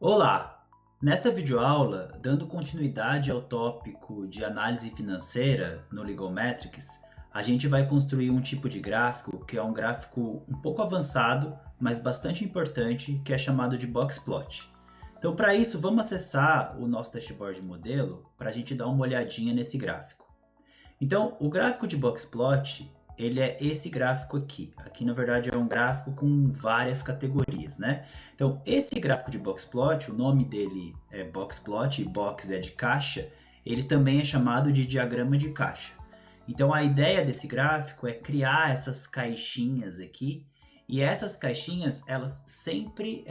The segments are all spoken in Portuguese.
Olá! Nesta videoaula, dando continuidade ao tópico de análise financeira no Legalmetrics, a gente vai construir um tipo de gráfico que é um gráfico um pouco avançado, mas bastante importante, que é chamado de box plot. Então, para isso, vamos acessar o nosso dashboard modelo para a gente dar uma olhadinha nesse gráfico. Então, o gráfico de box plot, ele é esse gráfico aqui. Aqui, na verdade, é um gráfico com várias categorias, né? Então, esse gráfico de box plot, o nome dele é box plot, e box é de caixa, ele também é chamado de diagrama de caixa. Então, a ideia desse gráfico é criar essas caixinhas aqui, e essas caixinhas, elas sempre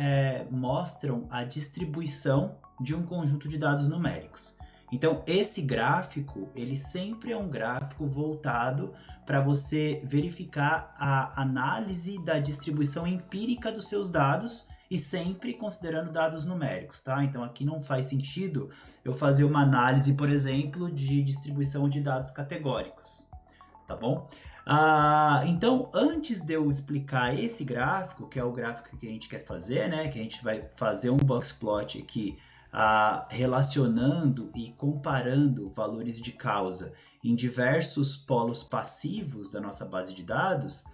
mostram a distribuição de um conjunto de dados numéricos. Então, esse gráfico, ele sempre é um gráfico voltado para você verificar a análise da distribuição empírica dos seus dados e sempre considerando dados numéricos, tá? Então, aqui não faz sentido eu fazer uma análise, por exemplo, de distribuição de dados categóricos, tá bom? Então, antes de eu explicar esse gráfico, que é o gráfico que a gente quer fazer, né? Que a gente vai fazer um box plot aqui relacionando e comparando valores de causa em diversos polos passivos da nossa base de dados,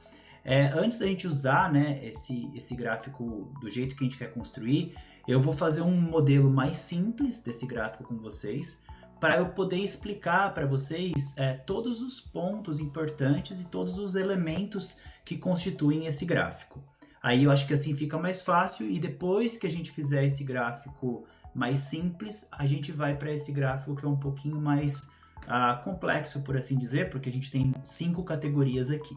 antes da gente usar, né, esse gráfico do jeito que a gente quer construir, eu vou fazer um modelo mais simples desse gráfico com vocês, para eu poder explicar para vocês todos os pontos importantes e todos os elementos que constituem esse gráfico. Aí eu acho que assim fica mais fácil, e depois que a gente fizer esse gráfico mais simples, a gente vai para esse gráfico que é um pouquinho mais complexo, por assim dizer, porque a gente tem 5 categorias aqui,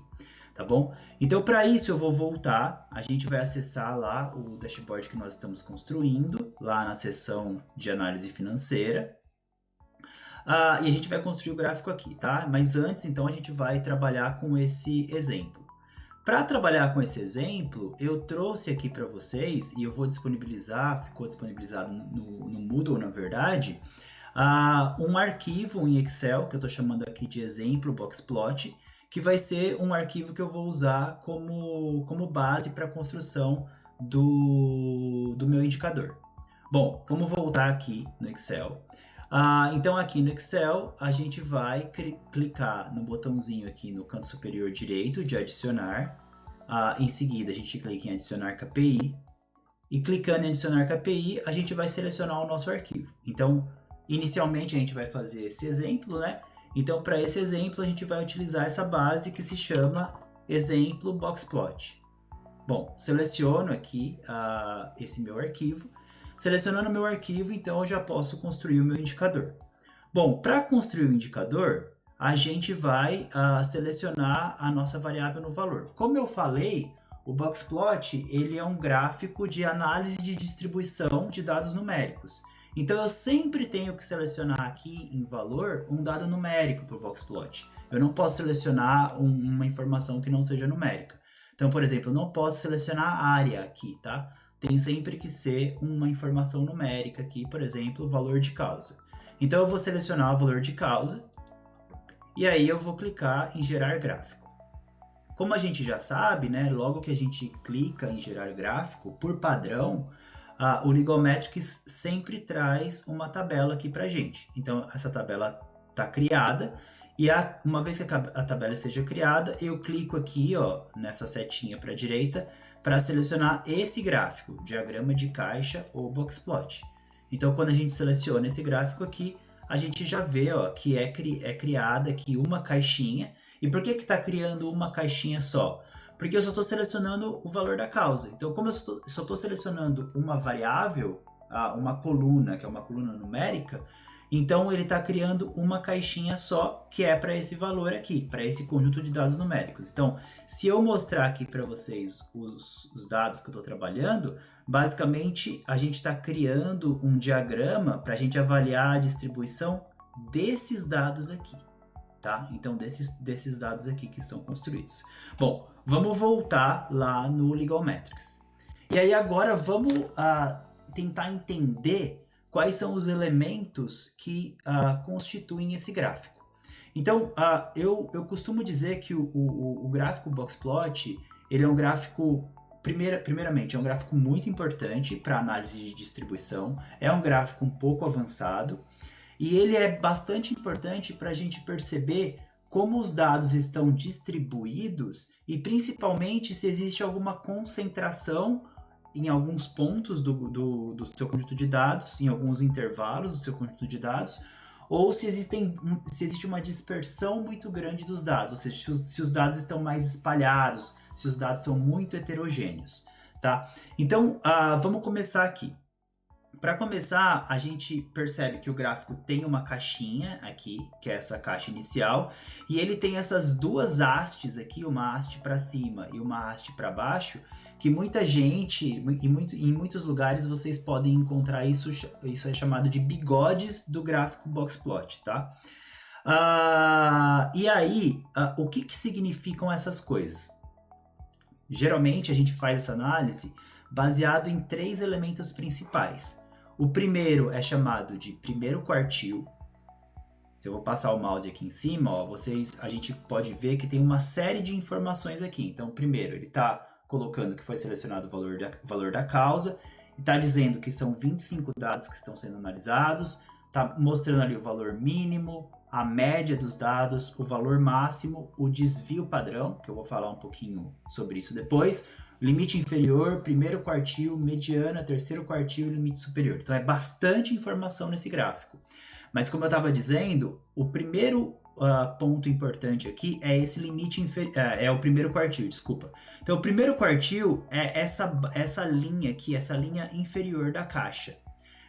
tá bom? Então, para isso eu vou voltar, a gente vai acessar lá o dashboard que nós estamos construindo, lá na seção de análise financeira, e a gente vai construir o gráfico aqui, tá? Mas antes, então, a gente vai trabalhar com esse exemplo. Para trabalhar com esse exemplo, eu trouxe aqui para vocês, e eu vou disponibilizar, ficou disponibilizado no Moodle, na verdade, um arquivo em Excel, que eu estou chamando aqui de exemplo boxplot, que vai ser um arquivo que eu vou usar como base para a construção do meu indicador. Bom, vamos voltar aqui no Excel. Então aqui no Excel a gente vai clicar no botãozinho aqui no canto superior direito de adicionar. Em seguida a gente clica em adicionar KPI, e clicando em adicionar KPI a gente vai selecionar o nosso arquivo. Então inicialmente a gente vai fazer esse exemplo, né? Então para esse exemplo a gente vai utilizar essa base que se chama exemplo boxplot. Bom, seleciono aqui esse meu arquivo. Selecionando meu arquivo, então eu já posso construir o meu indicador. Bom, para construir o indicador, a gente vai selecionar a nossa variável no valor. Como eu falei, o boxplot ele é um gráfico de análise de distribuição de dados numéricos. Então eu sempre tenho que selecionar aqui em valor um dado numérico para o boxplot. Eu não posso selecionar uma informação que não seja numérica. Então, por exemplo, eu não posso selecionar a área aqui, tá? Tem sempre que ser uma informação numérica aqui, por exemplo, o valor de causa. Então eu vou selecionar o valor de causa e aí eu vou clicar em gerar gráfico. Como a gente já sabe, né, logo que a gente clica em gerar gráfico, por padrão, o Legalmetrics sempre traz uma tabela aqui para a gente. Então essa tabela está criada, e uma vez que a tabela esteja criada, eu clico aqui nessa setinha para a direita para selecionar esse gráfico, diagrama de caixa ou boxplot. Então, quando a gente seleciona esse gráfico aqui, a gente já vê que é criada aqui uma caixinha. E por que está criando uma caixinha só? Porque eu só estou selecionando o valor da causa. Então, como eu só estou selecionando uma variável, uma coluna, que é uma coluna numérica, então ele está criando uma caixinha só, que é para esse valor aqui, para esse conjunto de dados numéricos. Então, se eu mostrar aqui para vocês os dados que eu estou trabalhando, basicamente a gente está criando um diagrama para a gente avaliar a distribuição desses dados aqui, tá? Então, desses dados aqui que estão construídos. Bom, vamos voltar lá no Legalmetrics. E aí agora vamos tentar entender quais são os elementos que constituem esse gráfico. Então, eu costumo dizer que o gráfico boxplot ele é um gráfico primeiramente, é um gráfico muito importante para análise de distribuição, é um gráfico um pouco avançado, e ele é bastante importante para a gente perceber como os dados estão distribuídos e principalmente se existe alguma concentração em alguns pontos do seu conjunto de dados, em alguns intervalos do seu conjunto de dados, ou se existe uma dispersão muito grande dos dados, ou seja, se os dados estão mais espalhados, se os dados são muito heterogêneos, tá? Então, vamos começar aqui. Para começar, a gente percebe que o gráfico tem uma caixinha aqui, que é essa caixa inicial, e ele tem essas duas hastes aqui, uma haste para cima e uma haste para baixo, que muita gente, em muitos lugares vocês podem encontrar isso é chamado de bigodes do gráfico Boxplot, tá? E aí, o que significam essas coisas? Geralmente a gente faz essa análise baseado em 3 elementos principais. O primeiro é chamado de primeiro quartil. Se eu vou passar o mouse aqui em cima, ó, a gente pode ver que tem uma série de informações aqui. Então, primeiro, ele está colocando que foi selecionado o valor da causa, está dizendo que são 25 dados que estão sendo analisados, está mostrando ali o valor mínimo, a média dos dados, o valor máximo, o desvio padrão, que eu vou falar um pouquinho sobre isso depois, limite inferior, primeiro quartil, mediana, terceiro quartil e limite superior. Então é bastante informação nesse gráfico. Mas como eu estava dizendo, o primeiro ponto importante aqui é esse limite inferior, é o primeiro quartil, desculpa. Então o primeiro quartil é essa linha aqui, essa linha inferior da caixa.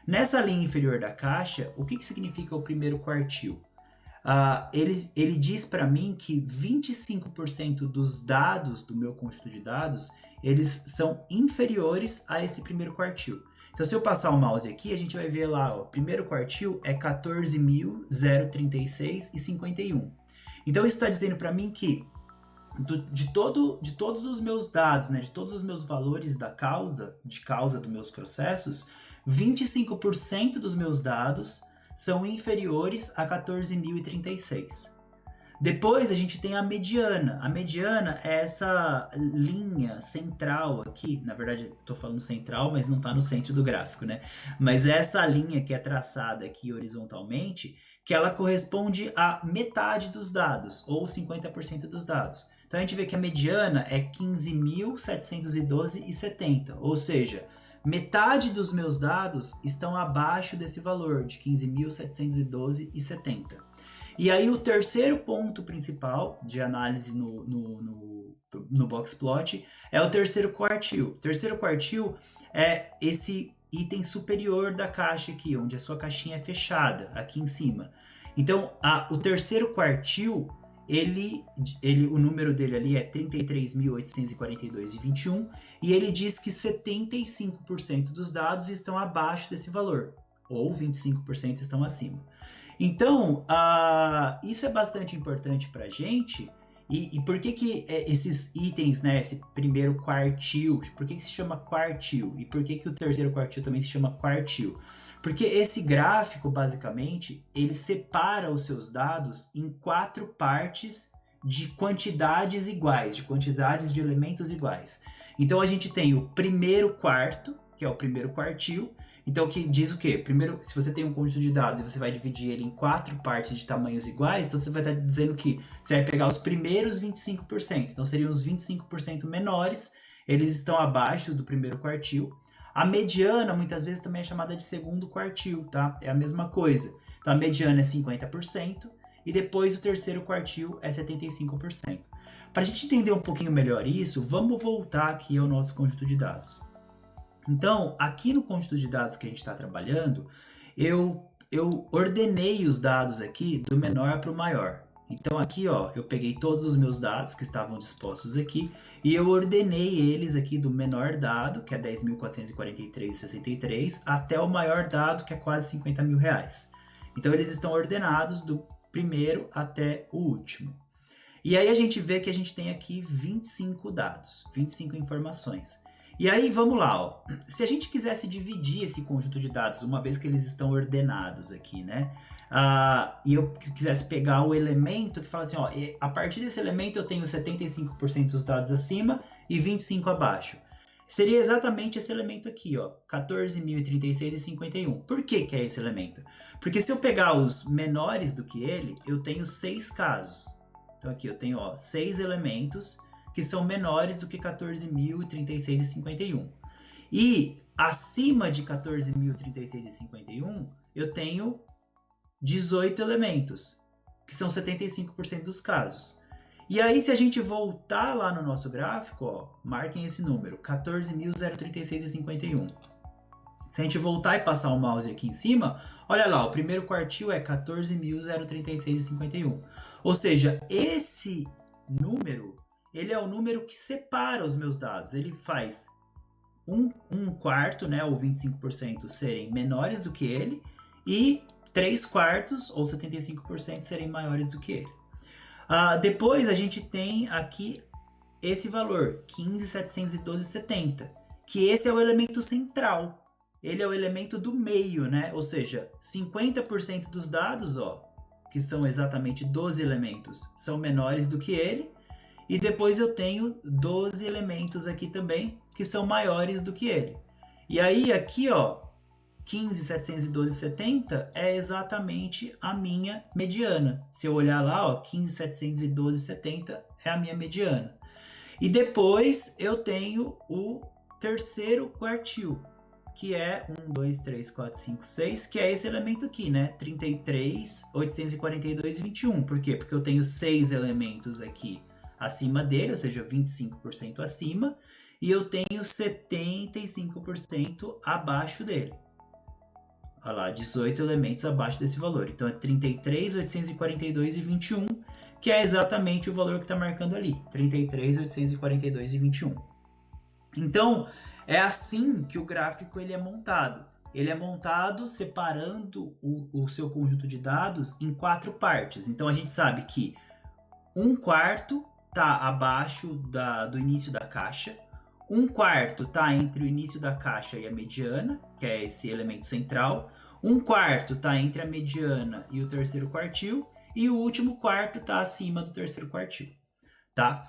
Nessa linha inferior da caixa, o que significa o primeiro quartil? Ele diz para mim que 25% dos dados do meu conjunto de dados, eles são inferiores a esse primeiro quartil. Então, se eu passar o mouse aqui, a gente vai ver lá, o primeiro quartil é 14.036,51. Então, isso está dizendo para mim que de todos os meus dados, né, de todos os meus valores de causa dos meus processos, 25% dos meus dados são inferiores a 14.036. Depois a gente tem a mediana. A mediana é essa linha central aqui. Na verdade, eu tô falando central, mas não está no centro do gráfico, né? Mas essa linha que é traçada aqui horizontalmente, que ela corresponde a metade dos dados, ou 50% dos dados. Então a gente vê que a mediana é 15.712,70, ou seja, metade dos meus dados estão abaixo desse valor de 15.712,70. E aí o terceiro ponto principal de análise no Boxplot é o terceiro quartil. O terceiro quartil é esse item superior da caixa aqui, onde a sua caixinha é fechada, aqui em cima. Então, o terceiro quartil, o número dele ali é 33.842,21 e ele diz que 75% dos dados estão abaixo desse valor, ou 25% estão acima. Então, isso é bastante importante para a gente. E por que esses itens, né, esse primeiro quartil, por que se chama quartil? E por que o terceiro quartil também se chama quartil? Porque esse gráfico, basicamente, ele separa os seus dados em 4 partes de quantidades iguais, de quantidades de elementos iguais. Então, a gente tem o primeiro quarto, que é o primeiro quartil. Então, que diz o quê? Primeiro, se você tem um conjunto de dados e você vai dividir ele em 4 partes de tamanhos iguais, então você vai estar dizendo que você vai pegar os primeiros 25%. Então, seriam os 25% menores, eles estão abaixo do primeiro quartil. A mediana, muitas vezes, também é chamada de segundo quartil, tá? É a mesma coisa. Então, a mediana é 50% e depois o terceiro quartil é 75%. Para a gente entender um pouquinho melhor isso, vamos voltar aqui ao nosso conjunto de dados. Então, aqui no conjunto de dados que a gente está trabalhando, eu ordenei os dados aqui do menor para o maior. Então aqui, ó, eu peguei todos os meus dados que estavam dispostos aqui e eu ordenei eles aqui do menor dado, que é 10.443,63, até o maior dado, que é quase 50 mil reais. Então eles estão ordenados do primeiro até o último. E aí a gente vê que a gente tem aqui 25 dados, 25 informações. E aí, vamos lá, ó. Se a gente quisesse dividir esse conjunto de dados, uma vez que eles estão ordenados aqui, né? E eu quisesse pegar o elemento que fala assim, ó, a partir desse elemento eu tenho 75% dos dados acima e 25% abaixo. seria exatamente esse elemento aqui, ó, 14.036,51. Por que que é esse elemento? Porque se eu pegar os menores do que ele, eu tenho 6 casos. Então aqui eu tenho, ó, 6 elementos que são menores do que 14.036,51. E acima de 14.036,51, eu tenho 18 elementos, que são 75% dos casos. E aí, se a gente voltar lá no nosso gráfico, ó, marquem esse número, 14.036,51. Se a gente voltar e passar o mouse aqui em cima, olha lá, o primeiro quartil é 14.036,51. Ou seja, esse número, ele é o número que separa os meus dados. Ele faz um quarto, né, ou 25% serem menores do que ele, e 3 quartos, ou 75%, serem maiores do que ele. Depois a gente tem aqui esse valor, 15.712,70, que esse é o elemento central. Ele é o elemento do meio, né? Ou seja, 50% dos dados, ó, que são exatamente 12 elementos, são menores do que ele. E depois eu tenho 12 elementos aqui também, que são maiores do que ele. E aí aqui, ó, 15.712,70 é exatamente a minha mediana. Se eu olhar lá, ó, 15.712,70 é a minha mediana. E depois eu tenho o terceiro quartil, que é 1, 2, 3, 4, 5, 6, que é esse elemento aqui, né? 33.842,21. Por quê? Porque eu tenho 6 elementos aqui acima dele, ou seja, 25% acima, e eu tenho 75% abaixo dele. Olha lá, 18 elementos abaixo desse valor. Então é 33.842,21, que é exatamente o valor que está marcando ali, 33.842,21. Então, é assim que o gráfico ele é montado. Ele é montado separando o seu conjunto de dados em 4 partes. Então a gente sabe que 1/4 está abaixo do início da caixa, 1/4 está entre o início da caixa e a mediana, que é esse elemento central, 1/4 está entre a mediana e o terceiro quartil, e o último quarto está acima do terceiro quartil, tá?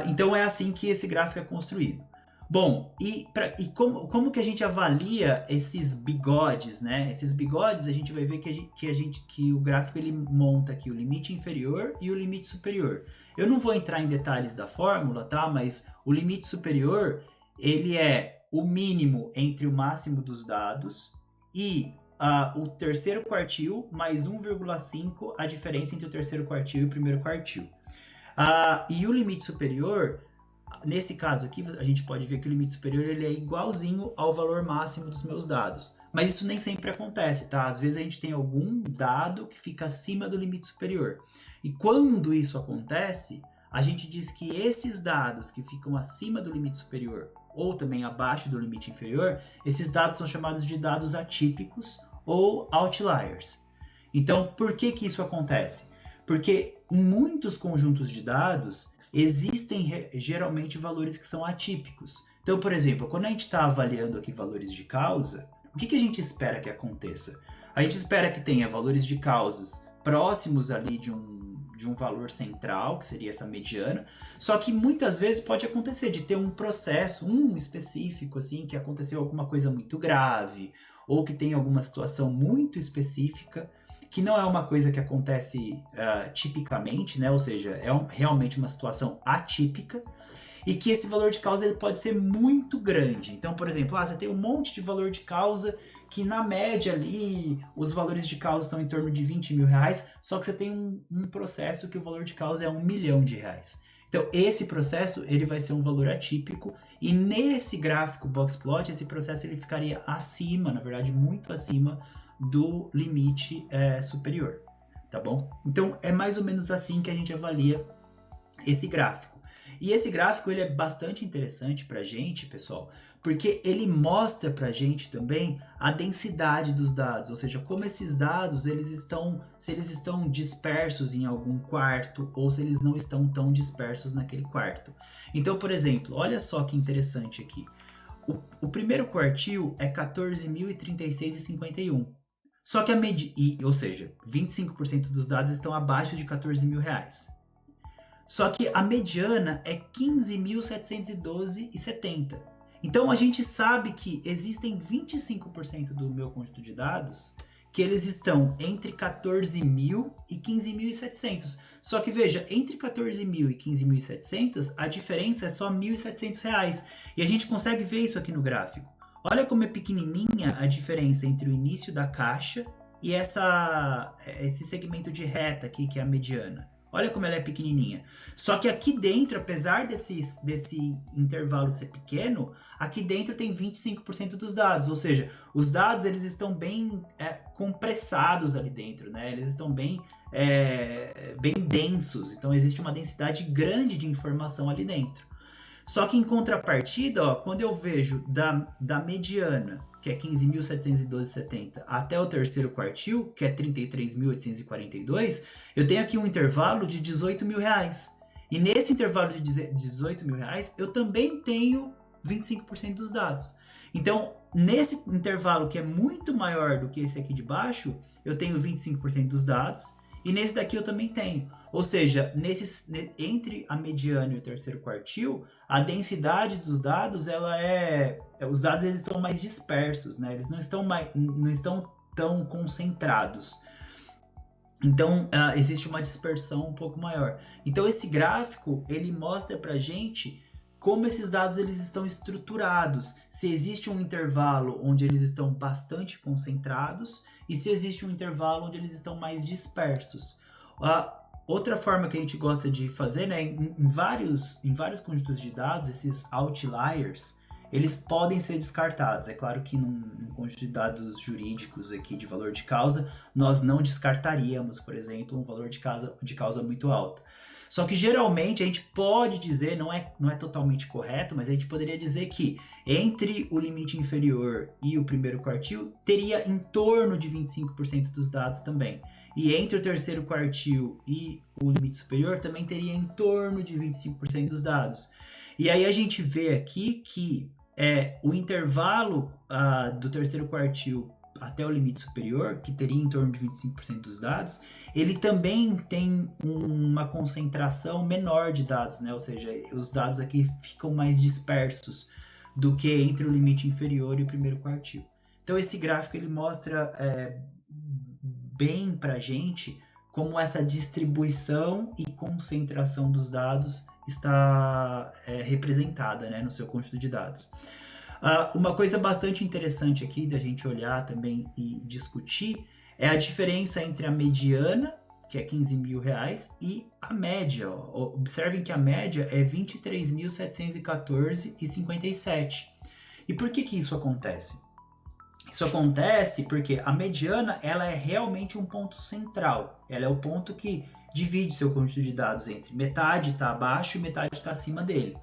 Então é assim que esse gráfico é construído. Bom, e como que a gente avalia esses bigodes, né? Esses bigodes a gente vai ver que o gráfico ele monta aqui o limite inferior e o limite superior. Eu não vou entrar em detalhes da fórmula, tá? Mas o limite superior ele é o mínimo entre o máximo dos dados e o terceiro quartil mais 1,5 a diferença entre o terceiro quartil e o primeiro quartil. E o limite superior, nesse caso aqui, a gente pode ver que o limite superior ele é igualzinho ao valor máximo dos meus dados. Mas isso nem sempre acontece, tá? Às vezes a gente tem algum dado que fica acima do limite superior. E quando isso acontece, a gente diz que esses dados que ficam acima do limite superior ou também abaixo do limite inferior, esses dados são chamados de dados atípicos ou outliers. Então, por que que isso acontece? Porque em muitos conjuntos de dados existem geralmente valores que são atípicos. Então, por exemplo, quando a gente está avaliando aqui valores de causa, o que a gente espera que aconteça? A gente espera que tenha valores de causas próximos ali de um valor central, que seria essa mediana, só que muitas vezes pode acontecer de ter um processo, específico, assim, que aconteceu alguma coisa muito grave, ou que tem alguma situação muito específica, que não é uma coisa que acontece tipicamente, né? Ou seja, é realmente uma situação atípica, e que esse valor de causa ele pode ser muito grande. Então, por exemplo, você tem um monte de valor de causa que na média ali os valores de causa são em torno de 20 mil reais, só que você tem um processo que o valor de causa é 1 milhão de reais. Então, esse processo ele vai ser um valor atípico, e nesse gráfico boxplot, esse processo ele ficaria acima, na verdade, muito acima do limite superior, tá bom? Então, é mais ou menos assim que a gente avalia esse gráfico. E esse gráfico ele é bastante interessante para a gente, pessoal, porque ele mostra para a gente também a densidade dos dados, ou seja, como esses dados se eles estão dispersos em algum quarto ou se eles não estão tão dispersos naquele quarto. Então, por exemplo, olha só que interessante aqui. O primeiro quartil é 14.036,51. Só que ou seja, 25% dos dados estão abaixo de 14 mil reais. Só que a mediana é 15.712,70. Então a gente sabe que existem 25% do meu conjunto de dados que eles estão entre 14.000 e 15.700. Só que veja, entre 14.000 e 15.700, a diferença é só R$ 1.700. E a gente consegue ver isso aqui no gráfico. Olha como é pequenininha a diferença entre o início da caixa e esse segmento de reta aqui, que é a mediana. Olha como ela é pequenininha. Só que aqui dentro, apesar desse intervalo ser pequeno, aqui dentro tem 25% dos dados. Ou seja, os dados eles estão bem compressados ali dentro, né? Eles estão bem densos. Então existe uma densidade grande de informação ali dentro. Só que em contrapartida, ó, quando eu vejo da mediana, que é 15.712,70, até o terceiro quartil, que é 33.842, eu tenho aqui um intervalo de R$ 18.000. E nesse intervalo de R$ 18.000, eu também tenho 25% dos dados. Então, nesse intervalo que é muito maior do que esse aqui de baixo, eu tenho 25% dos dados. E nesse daqui eu também tenho. Ou seja, entre a mediana e o terceiro quartil, a densidade dos dados, os dados eles estão mais dispersos, né? Eles não estão tão concentrados. Então, existe uma dispersão um pouco maior. Então, esse gráfico, ele mostra pra gente como esses dados eles estão estruturados, se existe um intervalo onde eles estão bastante concentrados e se existe um intervalo onde eles estão mais dispersos. Outra forma que a gente gosta de fazer, né, em vários conjuntos de dados, esses outliers, eles podem ser descartados. É claro que num conjunto de dados jurídicos aqui de valor de causa, nós não descartaríamos, por exemplo, um valor de causa muito alto. Só que geralmente a gente pode dizer, não é totalmente correto, mas a gente poderia dizer que entre o limite inferior e o primeiro quartil, teria em torno de 25% dos dados também. E entre o terceiro quartil e o limite superior, também teria em torno de 25% dos dados. E aí a gente vê aqui que o intervalo do terceiro quartil até o limite superior, que teria em torno de 25% dos dados, ele também tem uma concentração menor de dados, né? Ou seja, os dados aqui ficam mais dispersos do que entre o limite inferior e o primeiro quartil. Então esse gráfico ele mostra bem pra gente como essa distribuição e concentração dos dados está representada, né, no seu conjunto de dados. Uma coisa bastante interessante aqui da gente olhar também e discutir é a diferença entre a mediana, que é R$ 15.000, e a média. Ó. Observem que a média é 23.714,57. E por que isso acontece? Isso acontece porque a mediana ela é realmente um ponto central. Ela é o ponto que divide seu conjunto de dados entre metade está abaixo e metade está acima dele.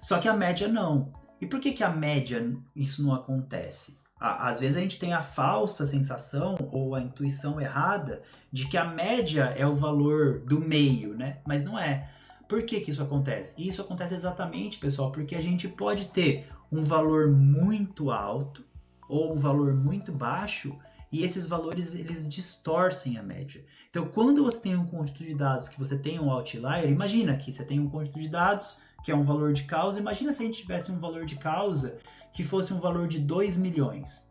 Só que a média não. E por que a média isso não acontece? Às vezes a gente tem a falsa sensação ou a intuição errada de que a média é o valor do meio, né? Mas não é. Por que isso acontece? Isso acontece exatamente, pessoal, porque a gente pode ter um valor muito alto ou um valor muito baixo e esses valores eles distorcem a média. Então, quando você tem um conjunto de dados que você tem um outlier, imagina que você tem um conjunto de dados que é um valor de causa, imagina se a gente tivesse um valor de causa que fosse um valor de 2 milhões.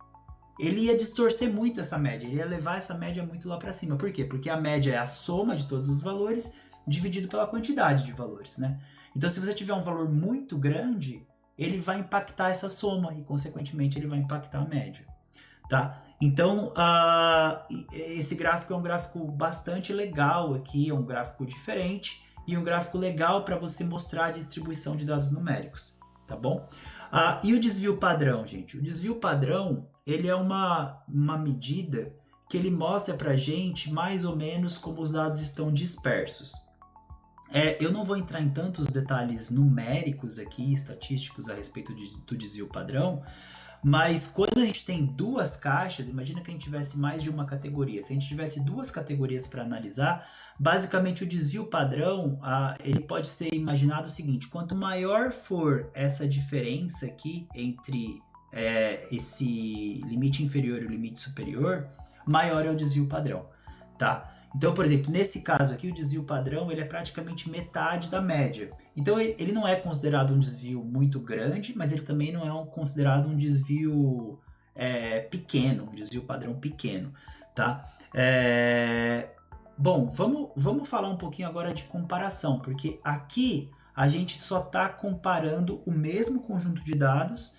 Ele ia distorcer muito essa média, ele ia levar essa média muito lá para cima. Por quê? Porque a média é a soma de todos os valores dividido pela quantidade de valores, né? Então, se você tiver um valor muito grande, ele vai impactar essa soma e, consequentemente, ele vai impactar a média, tá? Então, esse gráfico é um gráfico bastante legal aqui, é um gráfico diferente e um gráfico legal para você mostrar a distribuição de dados numéricos, tá bom? E o desvio padrão, gente? O desvio padrão, ele é uma medida que ele mostra para a gente mais ou menos como os dados estão dispersos. Eu não vou entrar em tantos detalhes numéricos aqui, estatísticos a respeito do desvio padrão, mas quando a gente tem duas caixas, imagina que a gente tivesse mais de uma categoria. Se a gente tivesse duas categorias para analisar, basicamente o desvio padrão, ele pode ser imaginado o seguinte: quanto maior for essa diferença aqui entre esse limite inferior e o limite superior, maior é o desvio padrão, tá? Então, por exemplo, nesse caso aqui, o desvio padrão ele é praticamente metade da média. Então, ele não é considerado um desvio muito grande, mas ele também não é considerado um desvio pequeno, um desvio padrão pequeno, tá? Bom, vamos falar um pouquinho agora de comparação, porque aqui a gente só está comparando o mesmo conjunto de dados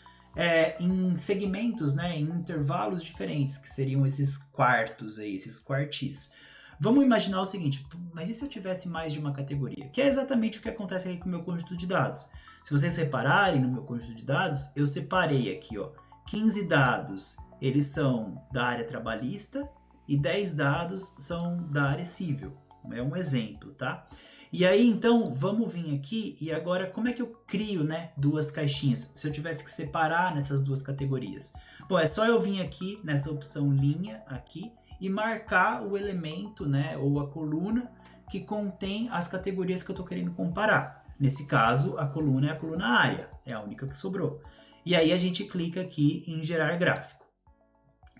em segmentos, né, em intervalos diferentes, que seriam esses quartos aí, esses quartis. Vamos imaginar o seguinte, mas e se eu tivesse mais de uma categoria? Que é exatamente o que acontece aqui com o meu conjunto de dados. Se vocês repararem no meu conjunto de dados, eu separei aqui, ó, 15 dados, eles são da área trabalhista e 10 dados são da área civil. É um exemplo, tá? E aí, então, vamos vir aqui e agora como é que eu crio, né, duas caixinhas? Se eu tivesse que separar nessas duas categorias. Bom, é só eu vir aqui nessa opção linha aqui e marcar o elemento, né, ou a coluna que contém as categorias que eu estou querendo comparar. Nesse caso, a coluna é a coluna área, é a única que sobrou. E aí a gente clica aqui em gerar gráfico.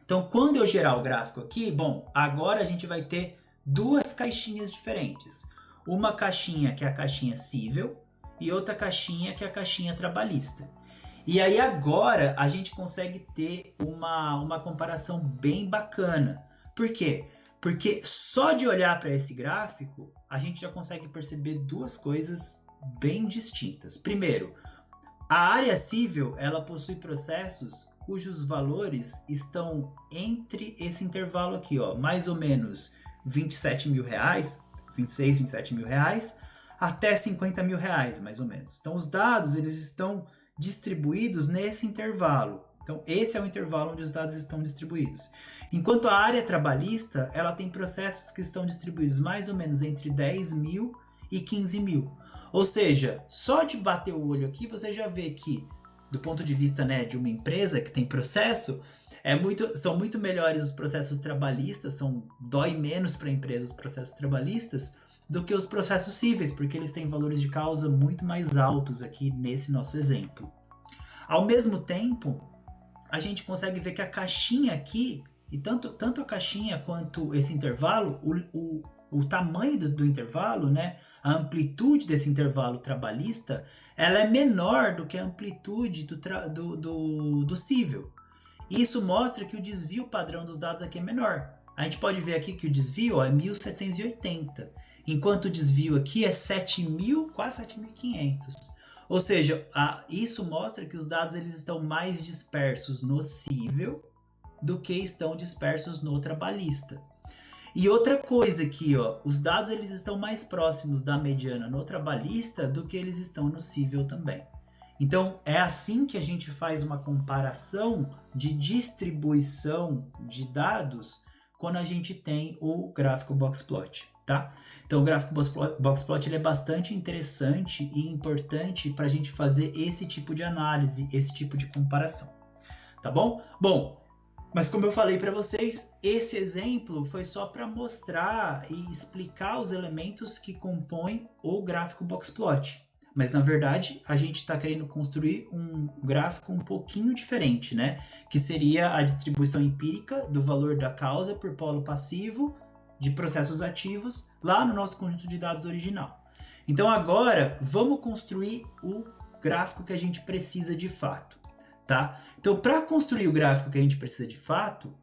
Então, quando eu gerar o gráfico aqui, bom, agora a gente vai ter duas caixinhas diferentes. Uma caixinha que é a caixinha civil e outra caixinha que é a caixinha trabalhista. E aí agora a gente consegue ter uma comparação bem bacana. Por quê? Porque só de olhar para esse gráfico, a gente já consegue perceber duas coisas bem distintas. Primeiro, a área civil, ela possui processos cujos valores estão entre esse intervalo aqui, ó, mais ou menos R$27 mil, 26, R$27 mil, até R$50 mil, mais ou menos. Então, os dados, eles estão distribuídos nesse intervalo. Então, esse é o intervalo onde os dados estão distribuídos. Enquanto a área trabalhista, ela tem processos que estão distribuídos mais ou menos entre 10 mil e 15 mil. Ou seja, só de bater o olho aqui, você já vê que, do ponto de vista, né, de uma empresa que tem processo, são muito melhores os processos trabalhistas, dói menos para a empresa os processos trabalhistas do que os processos cíveis, porque eles têm valores de causa muito mais altos aqui nesse nosso exemplo. Ao mesmo tempo, a gente consegue ver que a caixinha aqui, e tanto a caixinha quanto esse intervalo, o tamanho do intervalo, né, a amplitude desse intervalo trabalhista, ela é menor do que a amplitude do cível. Isso mostra que o desvio padrão dos dados aqui é menor. A gente pode ver aqui que o desvio é 1780, enquanto o desvio aqui é 7.000, quase 7.500. Ou seja, isso mostra que os dados eles estão mais dispersos no cível do que estão dispersos no trabalhista. E outra coisa aqui, ó, os dados eles estão mais próximos da mediana no trabalhista do que eles estão no cível também. Então, é assim que a gente faz uma comparação de distribuição de dados quando a gente tem o gráfico Boxplot, tá? Então, o gráfico Boxplot ele é bastante interessante e importante para a gente fazer esse tipo de análise, esse tipo de comparação, tá bom? Bom, mas como eu falei para vocês, esse exemplo foi só para mostrar e explicar os elementos que compõem o gráfico Boxplot. Mas na verdade, a gente está querendo construir um gráfico um pouquinho diferente, né? Que seria a distribuição empírica do valor da causa por polo passivo de processos ativos lá no nosso conjunto de dados original. Então agora, vamos construir o gráfico que a gente precisa de fato. Tá? Então, para construir o gráfico que a gente precisa de fato,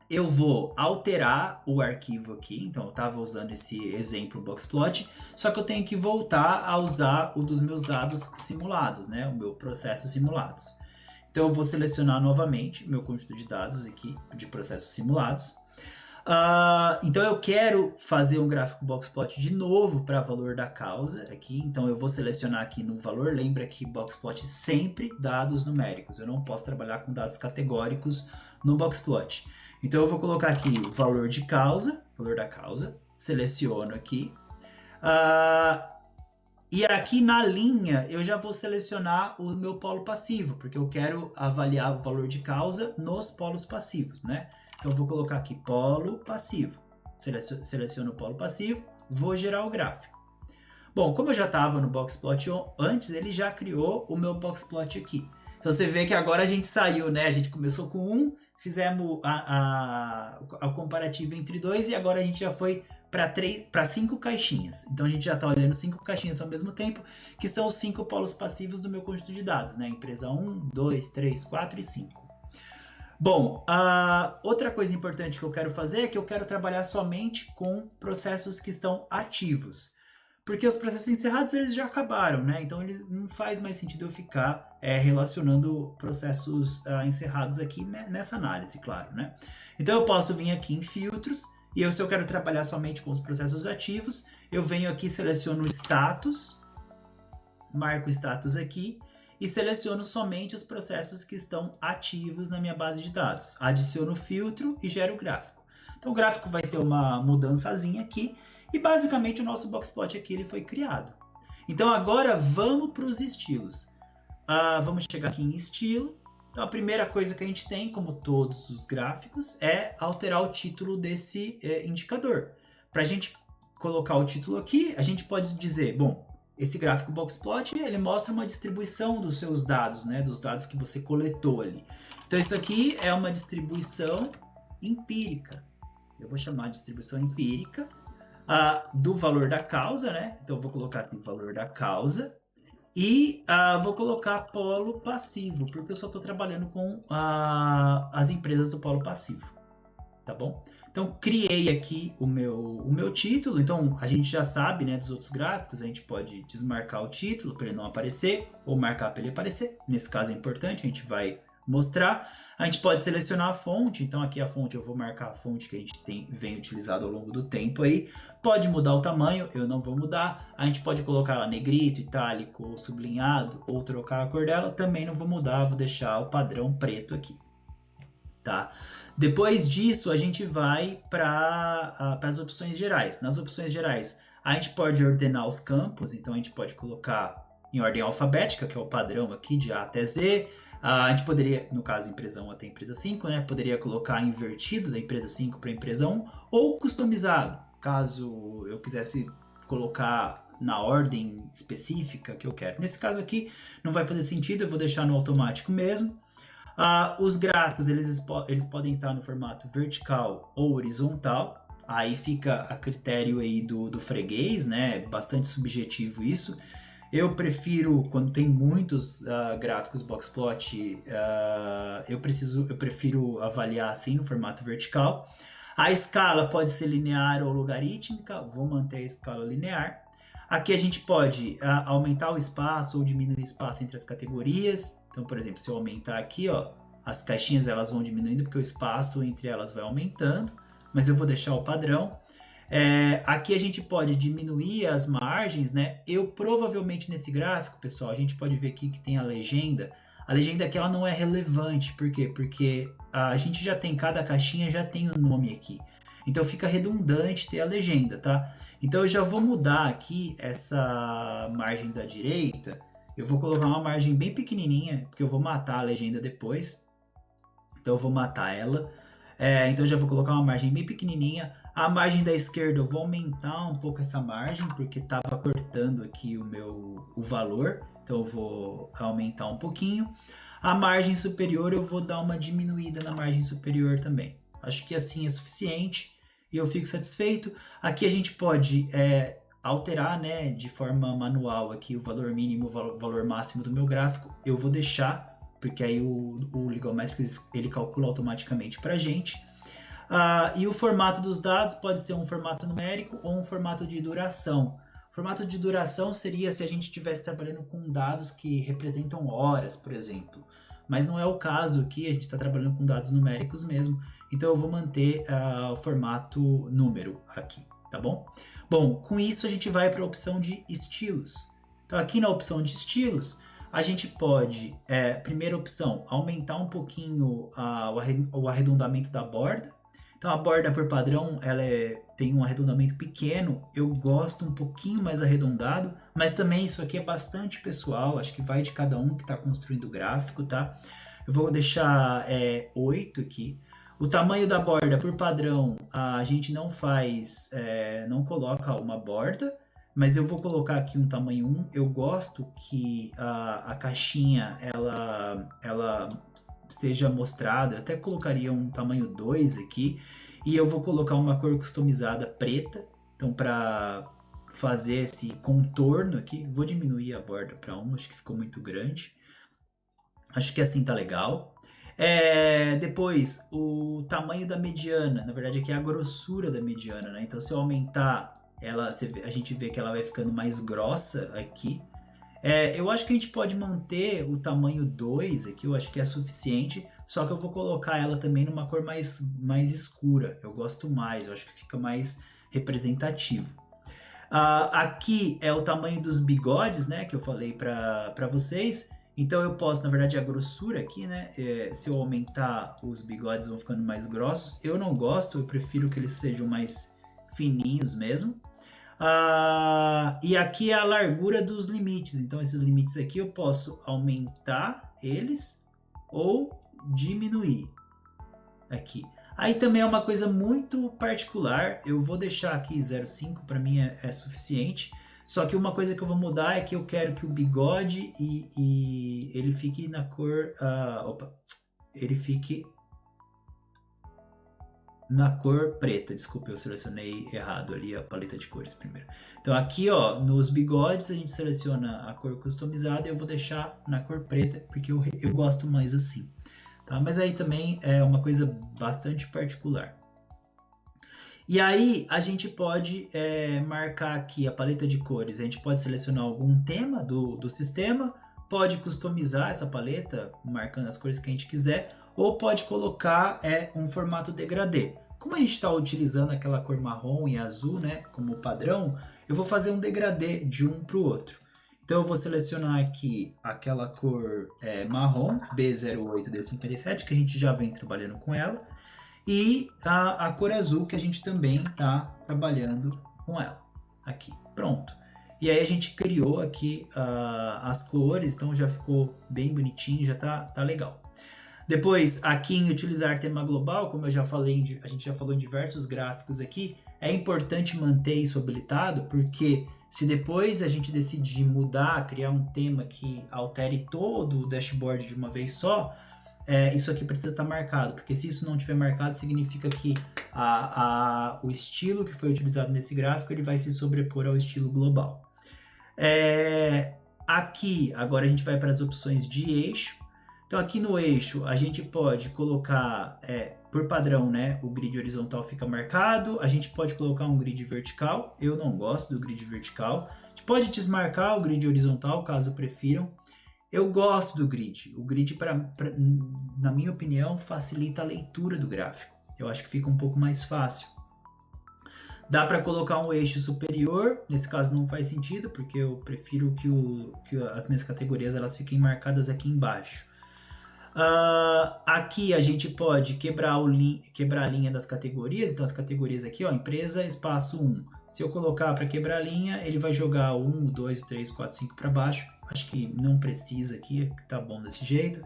eu vou alterar o arquivo aqui. Então, eu estava usando esse exemplo Boxplot, só que eu tenho que voltar a usar o dos meus dados simulados, né? O meu processo simulados. Então, eu vou selecionar novamente o meu conjunto de dados aqui, de processos simulados. Então, eu quero fazer um gráfico Boxplot de novo para valor da causa aqui. Então, eu vou selecionar aqui no valor. Lembra que Boxplot sempre dados numéricos. Eu não posso trabalhar com dados categóricos no Boxplot. Então, eu vou colocar aqui o valor de causa, valor da causa. Seleciono aqui. E aqui na linha, eu já vou selecionar o meu polo passivo, porque eu quero avaliar o valor de causa nos polos passivos, né? Então, eu vou colocar aqui polo passivo. Seleciono o polo passivo, vou gerar o gráfico. Bom, como eu já estava no Boxplot antes, ele já criou o meu Boxplot aqui. Então, você vê que agora a gente saiu, né? A gente começou com 1, fizemos a comparativa entre dois e agora a gente já foi para 5 caixinhas. Então a gente já está olhando 5 caixinhas ao mesmo tempo, que são os 5 polos passivos do meu conjunto de dados, né? Empresa 1, 2, 3, 4 e 5. Bom, outra coisa importante que eu quero fazer é que eu quero trabalhar somente com processos que estão ativos. Porque os processos encerrados eles já acabaram, né? Então ele não faz mais sentido eu ficar relacionando processos encerrados aqui, né? Nessa análise, claro, né? Então eu posso vir aqui em filtros e se eu quero trabalhar somente com os processos ativos, eu venho aqui, seleciono o status, marco o status aqui e seleciono somente os processos que estão ativos na minha base de dados. Adiciono o filtro e gero o gráfico. Então o gráfico vai ter uma mudançazinha aqui e basicamente o nosso boxplot aqui ele foi criado. Então agora vamos para os estilos. Vamos chegar aqui em estilo. Então a primeira coisa que a gente tem, como todos os gráficos, é alterar o título desse indicador. Para a gente colocar o título aqui, a gente pode dizer, bom, esse gráfico boxplot ele mostra uma distribuição dos seus dados, né, dos dados que você coletou ali. Então isso aqui é uma distribuição empírica. Eu vou chamar de distribuição empírica do valor da causa, né? Então eu vou colocar aqui o valor da causa e vou colocar polo passivo, porque eu só estou trabalhando com as empresas do polo passivo, tá bom? Então criei aqui o meu título. Então a gente já sabe, né, dos outros gráficos, a gente pode desmarcar o título para ele não aparecer ou marcar para ele aparecer. Nesse caso é importante, a gente vai mostrar. A gente pode selecionar a fonte, então aqui a fonte eu vou marcar a fonte que a gente vem utilizado ao longo do tempo aí. Pode mudar o tamanho, eu não vou mudar. A gente pode colocar lá negrito, itálico, sublinhado ou trocar a cor dela, também não vou mudar, vou deixar o padrão preto aqui, tá? Depois disso a gente vai para as opções gerais. Nas opções gerais a gente pode ordenar os campos, então a gente pode colocar em ordem alfabética, que é o padrão aqui de A até Z. A gente poderia, no caso, empresa 1 até empresa 5, né? Poderia colocar invertido da empresa 5 para a empresa 1 ou customizado, caso eu quisesse colocar na ordem específica que eu quero. Nesse caso aqui não vai fazer sentido, eu vou deixar no automático mesmo. Os gráficos eles podem estar no formato vertical ou horizontal. Aí fica a critério aí do freguês, né? Bastante subjetivo isso. Eu prefiro, quando tem muitos gráficos boxplot, eu prefiro avaliar assim no formato vertical. A escala pode ser linear ou logarítmica, vou manter a escala linear. Aqui a gente pode aumentar o espaço ou diminuir o espaço entre as categorias. Então, por exemplo, se eu aumentar aqui, ó, as caixinhas elas vão diminuindo porque o espaço entre elas vai aumentando, mas eu vou deixar o padrão. Aqui a gente pode diminuir as margens, né? Eu provavelmente nesse gráfico, pessoal, a gente pode ver aqui que tem a legenda. A legenda aqui ela não é relevante, por quê? Porque a gente já tem, cada caixinha já tem o nome aqui. Então fica redundante ter a legenda, tá? Então eu já vou mudar aqui essa margem da direita. Eu vou colocar uma margem bem pequenininha, porque eu vou matar a legenda depois. Então eu vou matar ela. Então eu já vou colocar uma margem bem pequenininha. A margem da esquerda eu vou aumentar um pouco essa margem, porque estava cortando aqui o valor. Então eu vou aumentar um pouquinho. A margem superior eu vou dar uma diminuída na margem superior também. Acho que assim é suficiente e eu fico satisfeito. Aqui a gente pode alterar, né, de forma manual aqui o valor mínimo, o valor máximo do meu gráfico. Eu vou deixar, porque aí o Legal Metrics ele calcula automaticamente para a gente. E o formato dos dados pode ser um formato numérico ou um formato de duração. O formato de duração seria se a gente estivesse trabalhando com dados que representam horas, por exemplo. Mas não é o caso aqui, a gente está trabalhando com dados numéricos mesmo. Então eu vou manter o formato número aqui, tá bom? Bom, com isso a gente vai para a opção de estilos. Então aqui na opção de estilos, a gente pode, primeira opção, aumentar um pouquinho o arredondamento da borda. Então a borda por padrão ela tem um arredondamento pequeno, eu gosto um pouquinho mais arredondado, mas também isso aqui é bastante pessoal, acho que vai de cada um que está construindo o gráfico, tá? Eu vou deixar 8 aqui. O tamanho da borda por padrão, a gente não faz, não coloca uma borda, mas eu vou colocar aqui um tamanho 1. Eu gosto que a caixinha ela seja mostrada. Eu até colocaria um tamanho 2 aqui. E eu vou colocar uma cor customizada preta. Então, para fazer esse contorno aqui, vou diminuir a borda para 1, acho que ficou muito grande. Acho que assim tá legal. Depois, o tamanho da mediana. Na verdade, aqui é a grossura da mediana, né? Então, se eu aumentar ela, a gente vê que ela vai ficando mais grossa aqui. Eu acho que a gente pode manter o tamanho 2 aqui, eu acho que é suficiente. Só que eu vou colocar ela também numa cor mais escura. Eu gosto mais, eu acho que fica mais representativo. Aqui é o tamanho dos bigodes, né? Que eu falei para vocês. Então eu posso, na verdade, a grossura aqui, né? Se eu aumentar, os bigodes vão ficando mais grossos. Eu não gosto, eu prefiro que eles sejam mais fininhos mesmo. E aqui é a largura dos limites. Então esses limites aqui eu posso aumentar eles ou diminuir aqui. Aí também é uma coisa muito particular. Eu vou deixar aqui 0,5, para mim é suficiente. Só que uma coisa que eu vou mudar é que eu quero que o bigode e ele fique na cor... ele fique na cor preta. Desculpa, eu selecionei errado ali a paleta de cores primeiro. Então aqui, ó, nos bigodes a gente seleciona a cor customizada e eu vou deixar na cor preta, porque eu gosto mais assim. Tá? Mas aí também é uma coisa bastante particular. E aí a gente pode marcar aqui a paleta de cores. A gente pode selecionar algum tema do sistema, pode customizar essa paleta, marcando as cores que a gente quiser, ou pode colocar um formato degradê. Como a gente está utilizando aquela cor marrom e azul, né, como padrão, eu vou fazer um degradê de um para o outro. Então eu vou selecionar aqui aquela cor marrom, B08D57, que a gente já vem trabalhando com ela, e a cor azul, que a gente também está trabalhando com ela. Aqui, pronto. E aí a gente criou aqui as cores, então já ficou bem bonitinho, já tá legal. Depois, aqui em utilizar tema global, como eu já falei, a gente já falou em diversos gráficos aqui, é importante manter isso habilitado, porque se depois a gente decidir mudar, criar um tema que altere todo o dashboard de uma vez só, isso aqui precisa estar marcado, porque se isso não estiver marcado, significa que o estilo que foi utilizado nesse gráfico ele vai se sobrepor ao estilo global. Aqui, agora a gente vai para as opções de eixo. Então aqui no eixo a gente pode colocar, por padrão, né, o grid horizontal fica marcado, a gente pode colocar um grid vertical, eu não gosto do grid vertical, a gente pode desmarcar o grid horizontal, caso prefiram. Eu gosto do grid, o grid, na minha opinião, facilita a leitura do gráfico, eu acho que fica um pouco mais fácil. Dá para colocar um eixo superior, nesse caso não faz sentido, porque eu prefiro que as minhas categorias elas fiquem marcadas aqui embaixo. Aqui a gente pode quebrar a linha das categorias, então as categorias aqui, ó, empresa, espaço 1. Se eu colocar para quebrar a linha, ele vai jogar o 1, 2, 3, 4, 5 para baixo. Acho que não precisa aqui, tá bom desse jeito.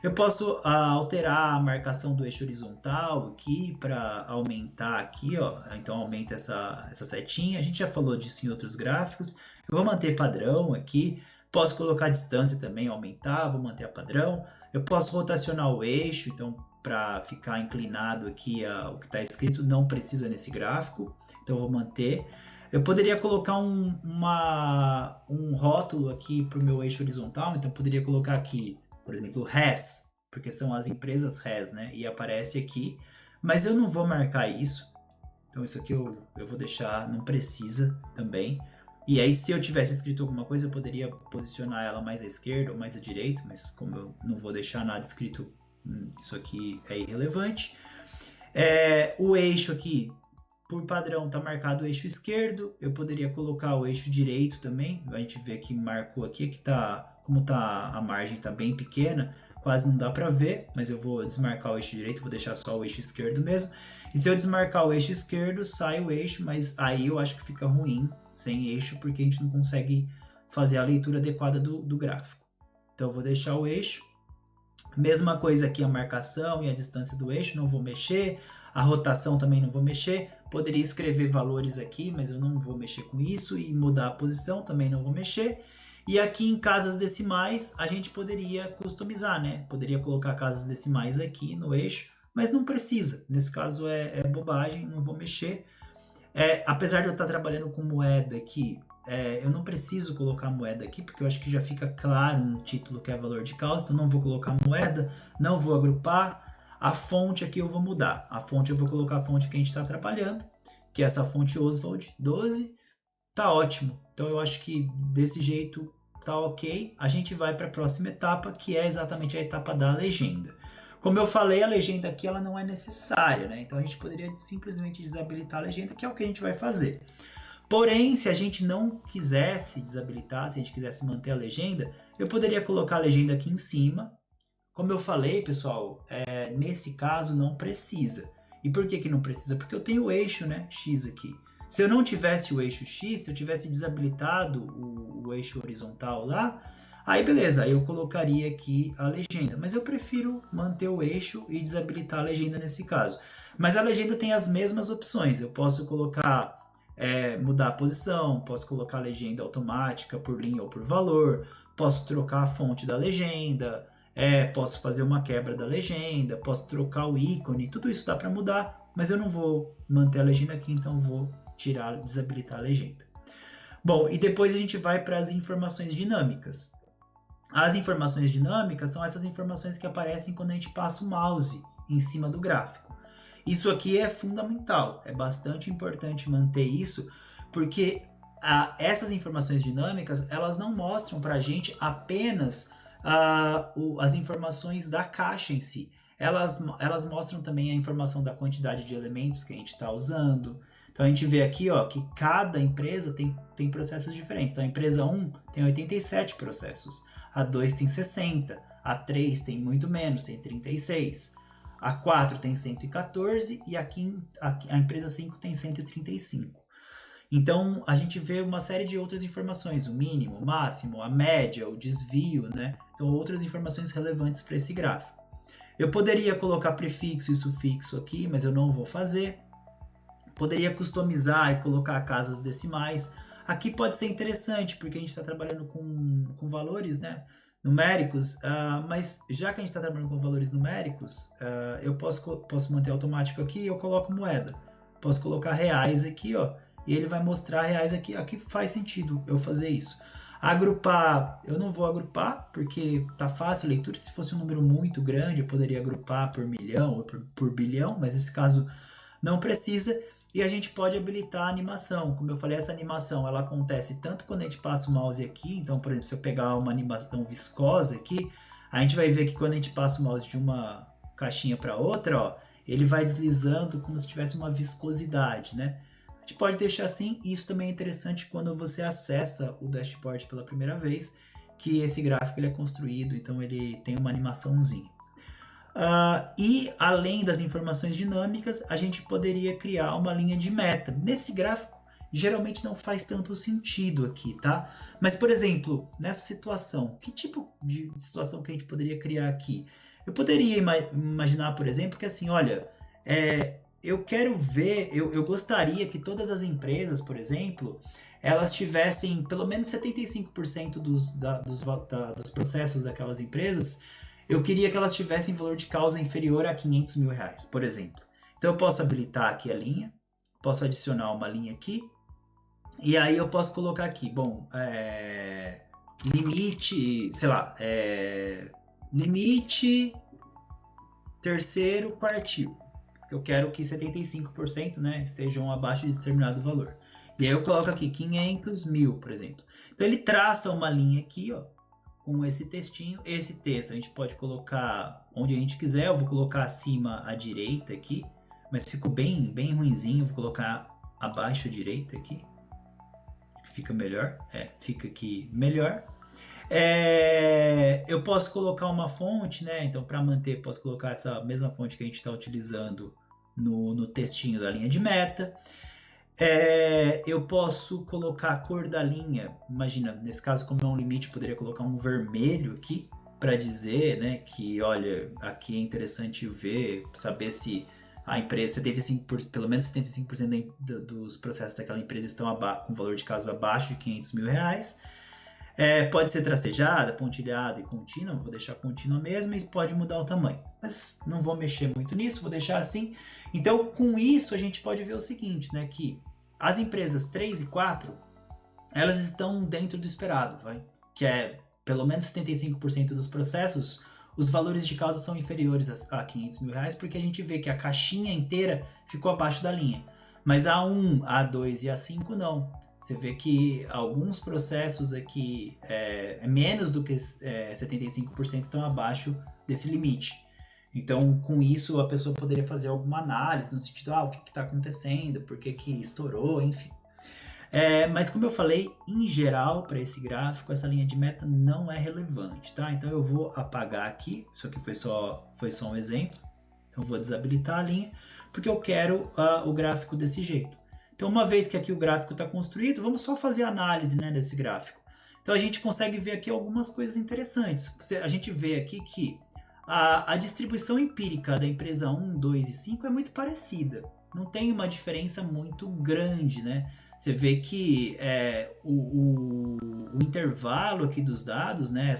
Eu posso alterar a marcação do eixo horizontal aqui para aumentar aqui, ó. Então aumenta essa setinha. A gente já falou disso em outros gráficos. Eu vou manter padrão aqui. Posso colocar a distância também, aumentar, vou manter a padrão. Eu posso rotacionar o eixo, então para ficar inclinado aqui o que está escrito não precisa nesse gráfico, então eu vou manter. Eu poderia colocar um rótulo aqui para o meu eixo horizontal, então eu poderia colocar aqui, por exemplo, RES, porque são as empresas RES, né? E aparece aqui, mas eu não vou marcar isso, então isso aqui eu vou deixar, não precisa também. E aí, se eu tivesse escrito alguma coisa, eu poderia posicionar ela mais à esquerda ou mais à direita, mas como eu não vou deixar nada escrito, isso aqui é irrelevante. O eixo aqui, por padrão, está marcado o eixo esquerdo. Eu poderia colocar o eixo direito também. A gente vê que marcou aqui, que como a margem está bem pequena, quase não dá para ver, mas eu vou desmarcar o eixo direito, vou deixar só o eixo esquerdo mesmo. E se eu desmarcar o eixo esquerdo, sai o eixo, mas aí eu acho que fica ruim sem eixo, porque a gente não consegue fazer a leitura adequada do gráfico. Então eu vou deixar o eixo. Mesma coisa aqui a marcação e a distância do eixo, não vou mexer. A rotação também não vou mexer. Poderia escrever valores aqui, mas eu não vou mexer com isso, e mudar a posição também não vou mexer. E aqui em casas decimais a gente poderia customizar, né? Poderia colocar casas decimais aqui no eixo, mas não precisa. Nesse caso é bobagem, não vou mexer. Apesar de eu estar trabalhando com moeda aqui, eu não preciso colocar moeda aqui, porque eu acho que já fica claro no título que é valor de causa, então não vou colocar moeda, não vou agrupar. A fonte aqui eu vou mudar. A fonte eu vou colocar a fonte que a gente está trabalhando, que é essa fonte Oswald 12. Tá ótimo. Então eu acho que desse jeito tá ok. A gente vai para a próxima etapa, que é exatamente a etapa da legenda. Como eu falei, a legenda aqui ela não é necessária, né? Então a gente poderia simplesmente desabilitar a legenda, que é o que a gente vai fazer. Porém, se a gente não quisesse desabilitar, se a gente quisesse manter a legenda, eu poderia colocar a legenda aqui em cima. Como eu falei, pessoal, nesse caso não precisa. E por que não precisa? Porque eu tenho o eixo, né, X aqui. Se eu não tivesse o eixo X, se eu tivesse desabilitado o eixo horizontal lá, aí beleza, aí eu colocaria aqui a legenda. Mas eu prefiro manter o eixo e desabilitar a legenda nesse caso. Mas a legenda tem as mesmas opções. Eu posso colocar, mudar a posição, posso colocar a legenda automática por linha ou por valor, posso trocar a fonte da legenda, posso fazer uma quebra da legenda, posso trocar o ícone, tudo isso dá para mudar, mas eu não vou manter a legenda aqui, então vou desabilitar a legenda. Bom, e depois a gente vai para as informações dinâmicas. As informações dinâmicas são essas informações que aparecem quando a gente passa o mouse em cima do gráfico. Isso aqui é fundamental, é bastante importante manter isso, porque essas informações dinâmicas, elas não mostram para a gente apenas as informações da caixa em si. Elas mostram também a informação da quantidade de elementos que a gente está usando. Então a gente vê aqui que cada empresa tem processos diferentes. Então a empresa 1 tem 87 processos, a 2 tem 60, a 3 tem muito menos, tem 36, a 4 tem 114 e a empresa 5 tem 135. Então, a gente vê uma série de outras informações, o mínimo, o máximo, a média, o desvio, né? Então, outras informações relevantes para esse gráfico. Eu poderia colocar prefixo e sufixo aqui, mas eu não vou fazer. Poderia customizar e colocar casas decimais. Aqui pode ser interessante, porque a gente está trabalhando com valores, né? Numéricos, mas já que a gente está trabalhando com valores numéricos, eu posso manter automático aqui e eu coloco moeda. Posso colocar reais aqui, e ele vai mostrar reais aqui. Aqui faz sentido eu fazer isso. Agrupar, eu não vou agrupar, porque tá fácil a leitura. Se fosse um número muito grande, eu poderia agrupar por milhão ou por bilhão, mas nesse caso não precisa. E a gente pode habilitar a animação. Como eu falei, essa animação ela acontece tanto quando a gente passa o mouse aqui. Então, por exemplo, se eu pegar uma animação viscosa aqui, a gente vai ver que quando a gente passa o mouse de uma caixinha para outra, ele vai deslizando como se tivesse uma viscosidade, né? A gente pode deixar assim. E isso também é interessante quando você acessa o dashboard pela primeira vez, que esse gráfico ele é construído, então ele tem uma animaçãozinha. E além das informações dinâmicas, a gente poderia criar uma linha de meta. Nesse gráfico, geralmente não faz tanto sentido aqui, tá? Mas, por exemplo, nessa situação, que tipo de situação que a gente poderia criar aqui? Eu poderia imaginar, por exemplo, que assim, olha, eu quero ver, eu gostaria que todas as empresas, por exemplo, elas tivessem pelo menos 75% dos processos daquelas empresas. Eu queria que elas tivessem valor de causa inferior a 500 mil reais, por exemplo. Então eu posso habilitar aqui a linha, posso adicionar uma linha aqui, e aí eu posso colocar aqui, bom, limite, sei lá, limite terceiro quartil. Eu quero que 75%, né, estejam abaixo de determinado valor. E aí eu coloco aqui 500 mil, por exemplo. Então ele traça uma linha aqui, com esse textinho. Esse texto a gente pode colocar onde a gente quiser. Eu vou colocar acima à direita aqui, mas ficou bem ruinzinho. Vou colocar abaixo à direita aqui, fica melhor. Fica aqui melhor. Eu posso colocar uma fonte, né? Então, para manter, posso colocar essa mesma fonte que a gente está utilizando no textinho da linha de meta. Eu posso colocar a cor da linha. Imagina, nesse caso, como é um limite, eu poderia colocar um vermelho aqui para dizer, né, que olha, aqui é interessante ver, saber se a empresa, pelo menos 75% dos processos daquela empresa estão com valor de causa abaixo de 500 mil reais. Pode ser tracejada, pontilhada e contínua, vou deixar contínua mesmo, e pode mudar o tamanho. Mas não vou mexer muito nisso, vou deixar assim. Então, com isso, a gente pode ver o seguinte, né, que as empresas 3 e 4, elas estão dentro do esperado, que é pelo menos 75% dos processos, os valores de causa são inferiores a 500 mil reais, porque a gente vê que a caixinha inteira ficou abaixo da linha. Mas a 1, a 2 e a 5 não. Você vê que alguns processos aqui menos do que 75% estão abaixo desse limite. Então, com isso, a pessoa poderia fazer alguma análise no sentido, o que está acontecendo, por que estourou, enfim. Mas como eu falei, em geral, para esse gráfico, essa linha de meta não é relevante, tá? Então eu vou apagar aqui, isso aqui foi só um exemplo. Então eu vou desabilitar a linha, porque eu quero o gráfico desse jeito. Então, uma vez que aqui o gráfico está construído, vamos só fazer a análise, né, desse gráfico. Então a gente consegue ver aqui algumas coisas interessantes. A gente vê aqui que a distribuição empírica da empresa 1, 2 e 5 é muito parecida. Não tem uma diferença muito grande, né? Você vê que o intervalo aqui dos dados, né,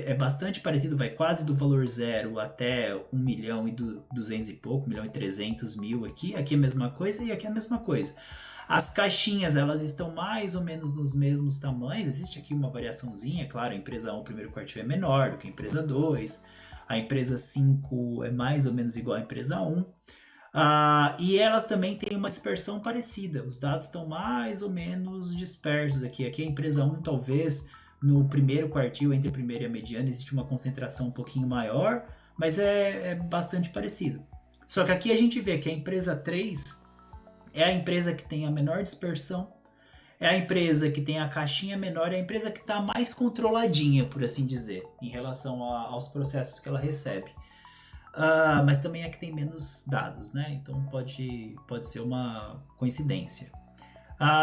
é bastante parecido, vai quase do valor 0 até 1 milhão e 200 e pouco, 1 milhão e 300 mil aqui. Aqui é a mesma coisa e aqui é a mesma coisa. As caixinhas, elas estão mais ou menos nos mesmos tamanhos. Existe aqui uma variaçãozinha, claro, a empresa 1, o primeiro quartil é menor do que a empresa 2. A empresa 5 é mais ou menos igual à empresa 1. E elas também têm uma dispersão parecida. Os dados estão mais ou menos dispersos aqui. Aqui a empresa 1, talvez, no primeiro quartil, entre a primeira e a mediana, existe uma concentração um pouquinho maior, mas é bastante parecido. Só que aqui a gente vê que a empresa 3 é a empresa que tem a menor dispersão, é a empresa que tem a caixinha menor, é a empresa que está mais controladinha, por assim dizer, em relação aos processos que ela recebe. Mas também é que tem menos dados, né? Então pode ser uma coincidência.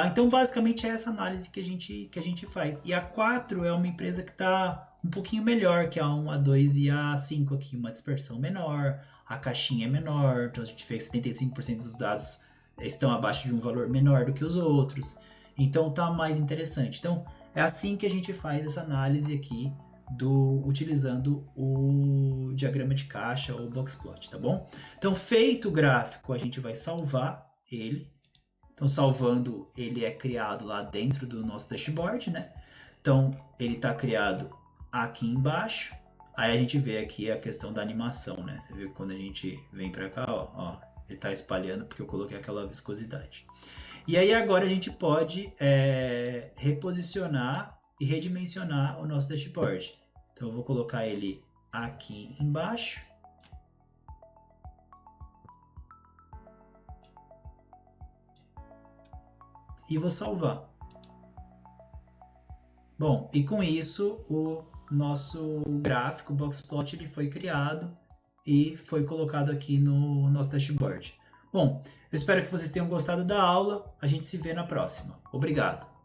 Então basicamente é essa análise que a gente faz. E a 4 é uma empresa que está um pouquinho melhor que a 1, a 2 e a 5 aqui, uma dispersão menor, a caixinha é menor, então a gente vê que 75% dos dados estão abaixo de um valor menor do que os outros. Então tá mais interessante. Então é assim que a gente faz essa análise aqui utilizando o diagrama de caixa ou boxplot, tá bom? Então feito o gráfico, a gente vai salvar ele. Então salvando, ele é criado lá dentro do nosso dashboard, né? Então ele está criado aqui embaixo. Aí a gente vê aqui a questão da animação, né? Você vê que quando a gente vem para cá, ó, ele está espalhando porque eu coloquei aquela viscosidade. E aí agora a gente pode reposicionar e redimensionar o nosso dashboard. Então eu vou colocar ele aqui embaixo. E vou salvar. Bom, e com isso o nosso gráfico boxplot ele foi criado e foi colocado aqui no nosso dashboard. Bom, eu espero que vocês tenham gostado da aula. A gente se vê na próxima. Obrigado!